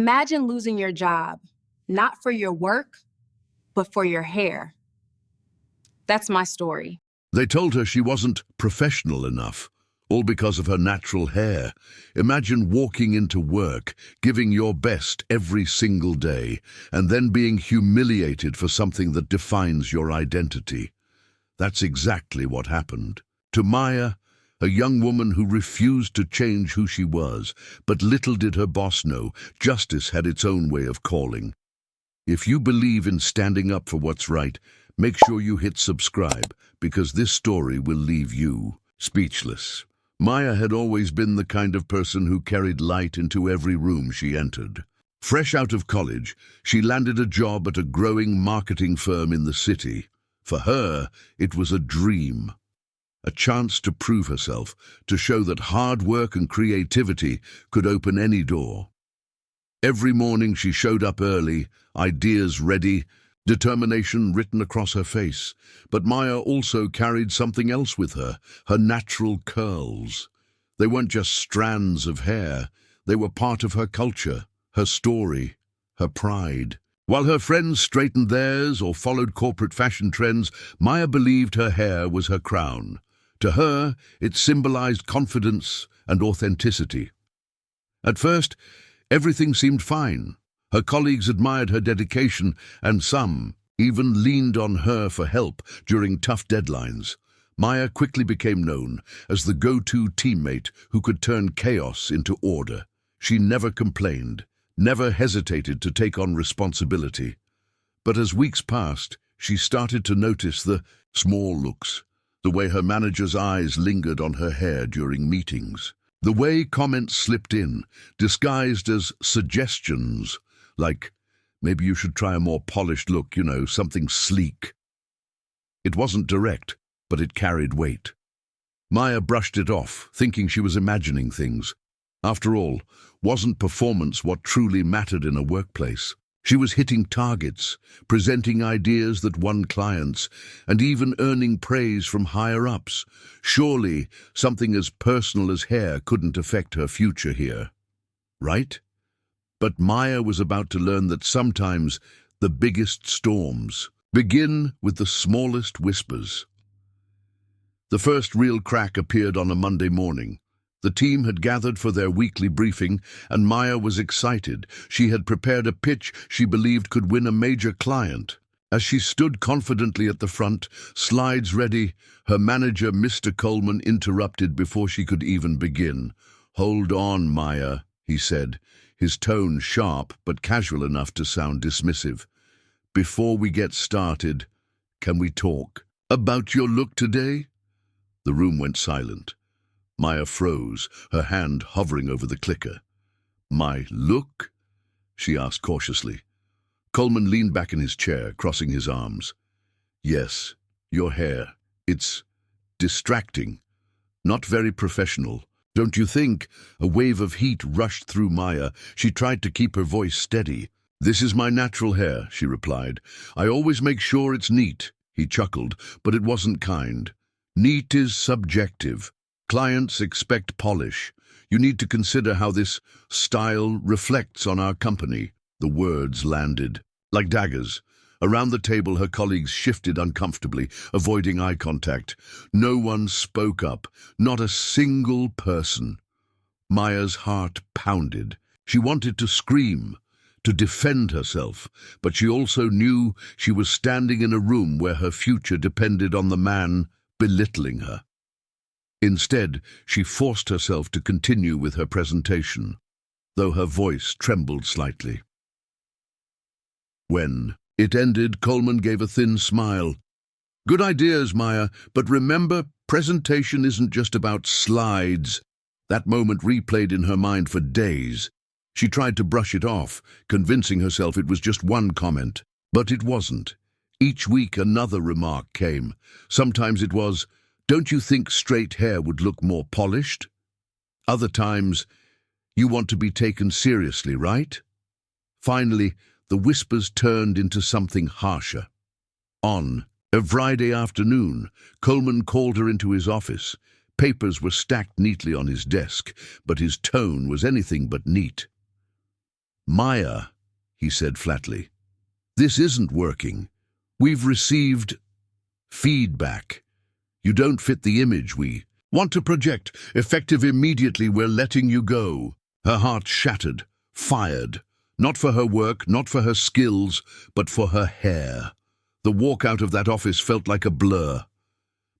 Imagine losing your job, not for your work, but for your hair. That's my story. They told her she wasn't professional enough, all because of her natural hair. Imagine walking into work, giving your best every single day, and then being humiliated for something that defines your identity. That's exactly what happened to Maya, a young woman who refused to change who she was, but little did her boss know, justice had its own way of calling. If you believe in standing up for what's right, make sure you hit subscribe, because this story will leave you speechless. Maya had always been the kind of person who carried light into every room she entered. Fresh out of college, she landed a job at a growing marketing firm in the city. For her, it was a dream. A chance to prove herself, to show that hard work and creativity could open any door. Every morning she showed up early, ideas ready, determination written across her face. But Maya also carried something else with her, her natural curls. They weren't just strands of hair, they were part of her culture, her story, her pride. While her friends straightened theirs or followed corporate fashion trends, Maya believed her hair was her crown. To her, it symbolized confidence and authenticity. At first, everything seemed fine. Her colleagues admired her dedication, and some even leaned on her for help during tough deadlines. Maya quickly became known as the go-to teammate who could turn chaos into order. She never complained, never hesitated to take on responsibility. But as weeks passed, she started to notice the small looks, the way her manager's eyes lingered on her hair during meetings, the way comments slipped in, disguised as suggestions, like, maybe you should try a more polished look, something sleek. It wasn't direct, but it carried weight. Maya brushed it off, thinking she was imagining things. After all, wasn't performance what truly mattered in a workplace? She was hitting targets, presenting ideas that won clients, and even earning praise from higher-ups. Surely, something as personal as hair couldn't affect her future here, right? But Maya was about to learn that sometimes the biggest storms begin with the smallest whispers. The first real crack appeared on a Monday morning. The team had gathered for their weekly briefing, and Maya was excited. She had prepared a pitch she believed could win a major client. As she stood confidently at the front, slides ready, her manager, Mr. Coleman, interrupted before she could even begin. "Hold on, Maya," he said, his tone sharp but casual enough to sound dismissive. "Before we get started, can we talk about your look today?" The room went silent. Maya froze, her hand hovering over the clicker. "My look?" she asked cautiously. Coleman leaned back in his chair, crossing his arms. "Yes, your hair. It's distracting. Not very professional. Don't you think?" A wave of heat rushed through Maya. She tried to keep her voice steady. "This is my natural hair," she replied. "I always make sure it's neat." He chuckled, but it wasn't kind. "Neat is subjective. Clients expect polish. You need to consider how this style reflects on our company." The words landed like daggers. Around the table, her colleagues shifted uncomfortably, avoiding eye contact. No one spoke up, not a single person. Maya's heart pounded. She wanted to scream, to defend herself, but she also knew she was standing in a room where her future depended on the man belittling her. Instead, she forced herself to continue with her presentation, though her voice trembled slightly. When it ended, Coleman gave a thin smile. "Good ideas, Maya, but remember, presentation isn't just about slides." That moment replayed in her mind for days. She tried to brush it off, convincing herself it was just one comment. But it wasn't. Each week another remark came. Sometimes it was, "Don't you think straight hair would look more polished?" Other times, "You want to be taken seriously, right?" Finally, the whispers turned into something harsher. On a Friday afternoon, Coleman called her into his office. Papers were stacked neatly on his desk, but his tone was anything but neat. "Maya," he said flatly, "this isn't working. We've received feedback. You don't fit the image we want to project. Effective immediately, we're letting you go." Her heart shattered, fired, not for her work, not for her skills, but for her hair. The walk out of that office felt like a blur.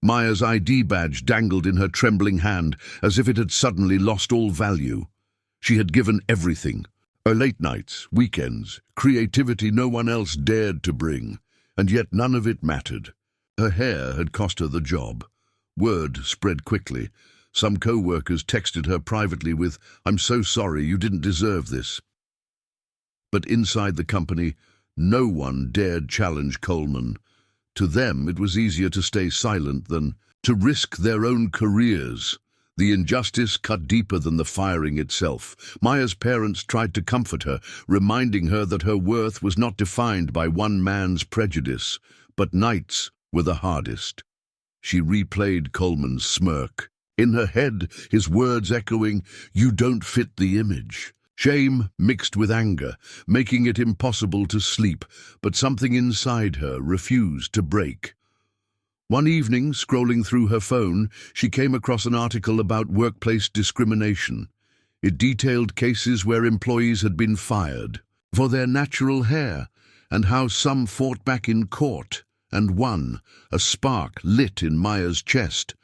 Maya's ID badge dangled in her trembling hand as if it had suddenly lost all value. She had given everything. Her late nights, weekends, creativity no one else dared to bring, and yet none of it mattered. Her hair had cost her the job. Word spread quickly. Some co-workers texted her privately with, "I'm so sorry, you didn't deserve this." But inside the company, no one dared challenge Coleman. To them, it was easier to stay silent than to risk their own careers. The injustice cut deeper than the firing itself. Maya's parents tried to comfort her, reminding her that her worth was not defined by one man's prejudice, but nights were the hardest. She replayed Coleman's smirk. In her head, his words echoing, "You don't fit the image." Shame mixed with anger, making it impossible to sleep, but something inside her refused to break. One evening, scrolling through her phone, she came across an article about workplace discrimination. It detailed cases where employees had been fired for their natural hair, and how some fought back in court and won. A spark lit in Maya's chest.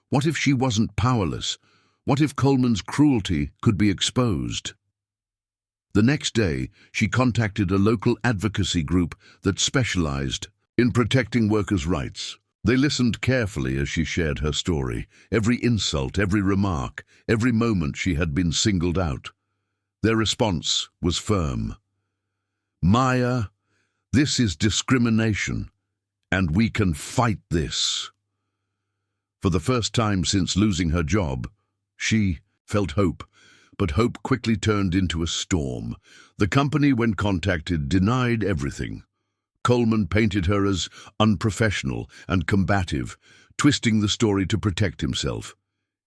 What if she wasn't powerless? What if Coleman's cruelty could be exposed? The next day, she contacted a local advocacy group that specialized in protecting workers' rights. They listened carefully as she shared her story, every insult, every remark, every moment she had been singled out. Their response was firm. "Maya, this is discrimination, and we can fight this." For the first time since losing her job, she felt hope. But hope quickly turned into a storm. The company, when contacted, denied everything. Coleman painted her as unprofessional and combative, twisting the story to protect himself.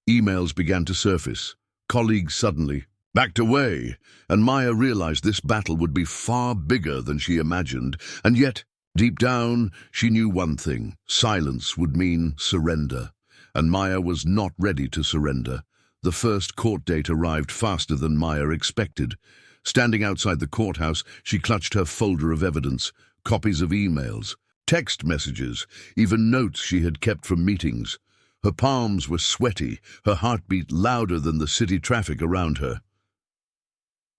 Emails began to surface. Colleagues suddenly backed away, and Maya realized this battle would be far bigger than she imagined. And yet, deep down, she knew one thing: silence would mean surrender. And Maya was not ready to surrender. The first court date arrived faster than Maya expected. Standing outside the courthouse, she clutched her folder of evidence, copies of emails, text messages, even notes she had kept from meetings. Her palms were sweaty, her heartbeat louder than the city traffic around her.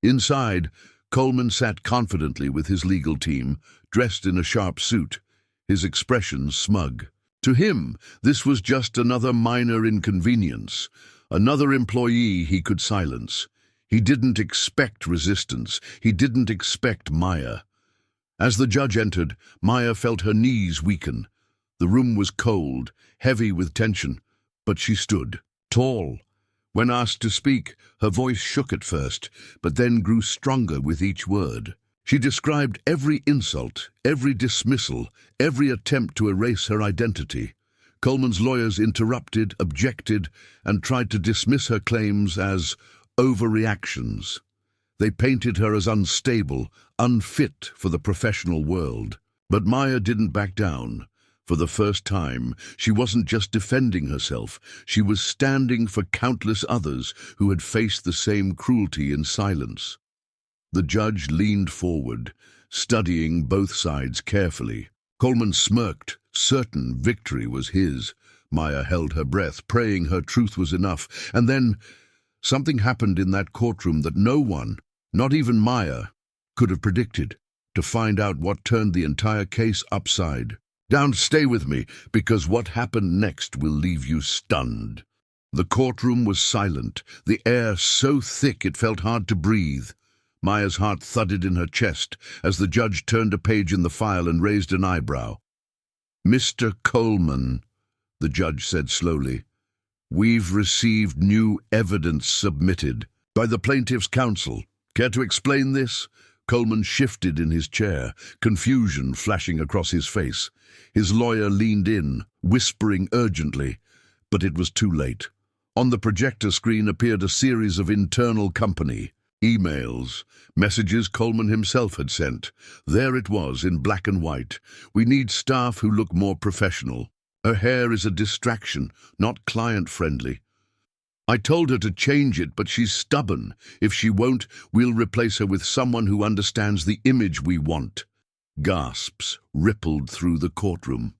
Inside, Coleman sat confidently with his legal team, dressed in a sharp suit, his expression smug. To him, this was just another minor inconvenience. Another employee he could silence. He didn't expect resistance. He didn't expect Maya. As the judge entered, Maya felt her knees weaken. The room was cold, heavy with tension, but she stood, tall. When asked to speak, her voice shook at first, but then grew stronger with each word. She described every insult, every dismissal, every attempt to erase her identity. Coleman's lawyers interrupted, objected, and tried to dismiss her claims as overreactions. They painted her as unstable, unfit for the professional world. But Maya didn't back down. For the first time, she wasn't just defending herself, she was standing for countless others who had faced the same cruelty in silence. The judge leaned forward, studying both sides carefully. Coleman smirked, certain victory was his. Maya held her breath, praying her truth was enough. And then something happened in that courtroom that no one, not even Maya, could have predicted. To find out what turned the entire case upside down, stay with me, because what happened next will leave you stunned. The courtroom was silent, the air so thick it felt hard to breathe. Maya's heart thudded in her chest as the judge turned a page in the file and raised an eyebrow. "Mr. Coleman," the judge said slowly, "we've received new evidence submitted by the plaintiff's counsel. Care to explain this?" Coleman shifted in his chair, confusion flashing across his face. His lawyer leaned in, whispering urgently, but it was too late. On the projector screen appeared a series of internal company Emails, messages Coleman himself had sent. There it was in black and white. We need staff who look more professional. Her hair is a distraction, not client-friendly. I told her to change it, but she's stubborn. If she won't, we'll replace her with someone who understands the image we want. Gasps rippled through the courtroom.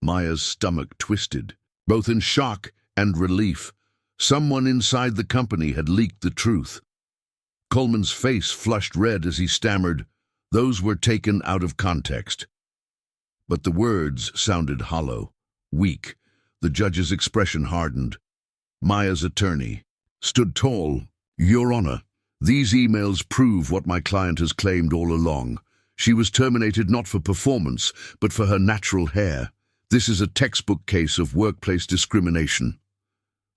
Maya's stomach twisted, both in shock and relief. Someone inside the company had leaked the truth. Coleman's face flushed red as he stammered, "Those were taken out of context." But the words sounded hollow, weak. The judge's expression hardened. Maya's attorney stood tall. "Your Honor, these emails prove what my client has claimed all along. She was terminated not for performance, but for her natural hair. This is a textbook case of workplace discrimination."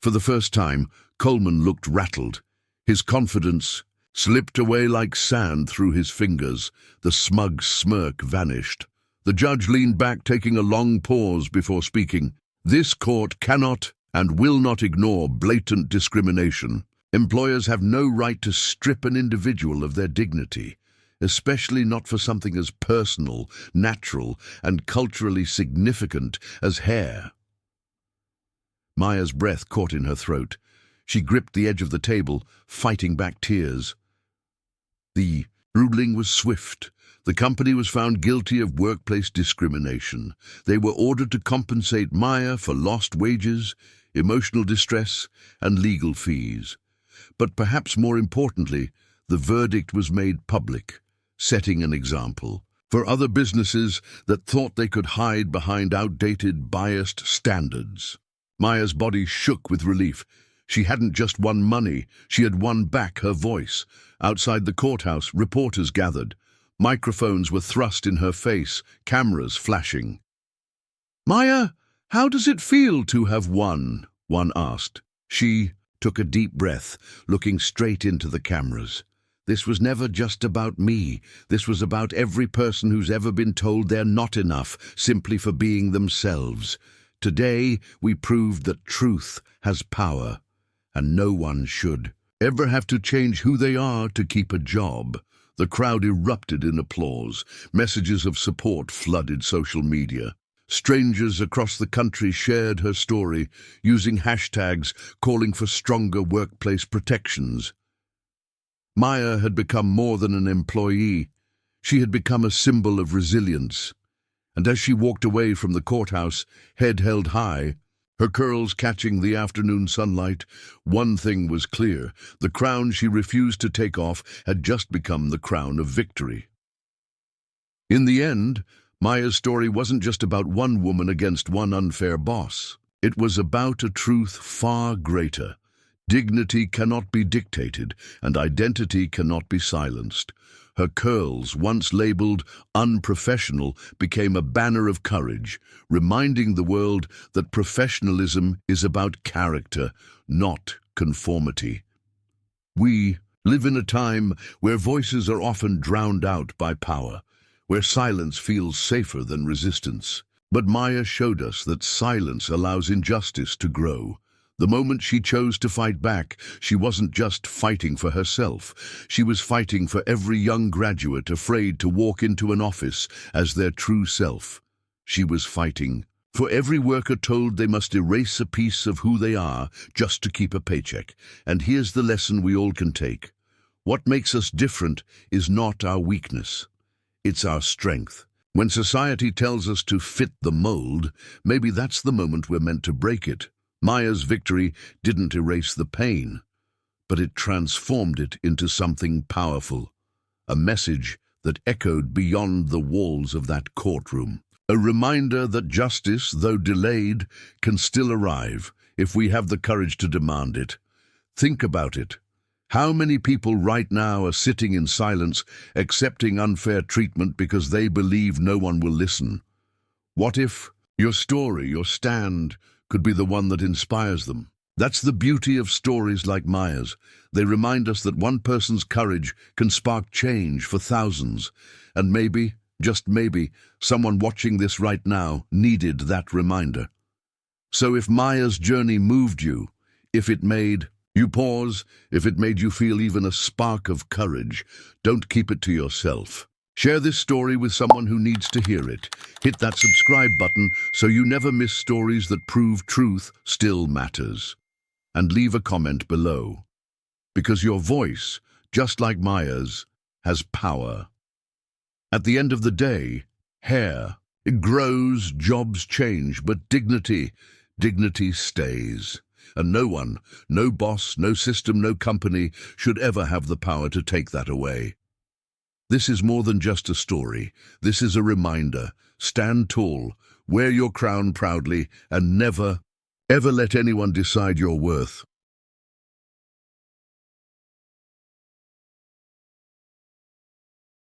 For the first time, Coleman looked rattled. His confidence slipped away like sand through his fingers. The smug smirk vanished. The judge leaned back, taking a long pause before speaking. "This court cannot and will not ignore blatant discrimination. Employers have no right to strip an individual of their dignity, especially not for something as personal, natural, and culturally significant as hair." Maya's breath caught in her throat. She gripped the edge of the table, fighting back tears. The ruling was swift. The company was found guilty of workplace discrimination. They were ordered to compensate Maya for lost wages, emotional distress, and legal fees. But perhaps more importantly, the verdict was made public, setting an example for other businesses that thought they could hide behind outdated, biased standards. Maya's body shook with relief. She hadn't just won money, she had won back her voice. Outside the courthouse, reporters gathered. Microphones were thrust in her face, cameras flashing. "Maya, how does it feel to have won?" one asked. She took a deep breath, looking straight into the cameras. "This was never just about me. This was about every person who's ever been told they're not enough simply for being themselves. Today, we proved that truth has power, and no one should ever have to change who they are to keep a job." The crowd erupted in applause. Messages of support flooded social media. Strangers across the country shared her story, using hashtags calling for stronger workplace protections. Maya had become more than an employee. She had become a symbol of resilience. And as she walked away from the courthouse, head held high, her curls catching the afternoon sunlight, one thing was clear: the crown she refused to take off had just become the crown of victory. In the end, Maya's story wasn't just about one woman against one unfair boss. It was about a truth far greater. Dignity cannot be dictated, and identity cannot be silenced. Her curls, once labeled unprofessional, became a banner of courage, reminding the world that professionalism is about character, not conformity. We live in a time where voices are often drowned out by power, where silence feels safer than resistance. But Maya showed us that silence allows injustice to grow. The moment she chose to fight back, she wasn't just fighting for herself. She was fighting for every young graduate afraid to walk into an office as their true self. She was fighting for every worker told they must erase a piece of who they are just to keep a paycheck. And here's the lesson we all can take. What makes us different is not our weakness. It's our strength. When society tells us to fit the mold, maybe that's the moment we're meant to break it. Maya's victory didn't erase the pain, but it transformed it into something powerful, a message that echoed beyond the walls of that courtroom. A reminder that justice, though delayed, can still arrive if we have the courage to demand it. Think about it. How many people right now are sitting in silence, accepting unfair treatment because they believe no one will listen? What if your story, your stand, could be the one that inspires them? That's the beauty of stories like Maya's. They remind us that one person's courage can spark change for thousands. And maybe, just maybe, someone watching this right now needed that reminder. So if Maya's journey moved you, if it made You pause if it made you feel even a spark of courage. Don't keep it to yourself. Share this story with someone who needs to hear it. Hit that subscribe button so you never miss stories that prove truth still matters. And leave a comment below. Because your voice, just like Maya's, has power. At the end of the day, hair, it grows, jobs change, but dignity stays. And no one, no boss, no system, no company should ever have the power to take that away. This is more than just a story. This is a reminder. Stand tall, wear your crown proudly, and never, ever let anyone decide your worth.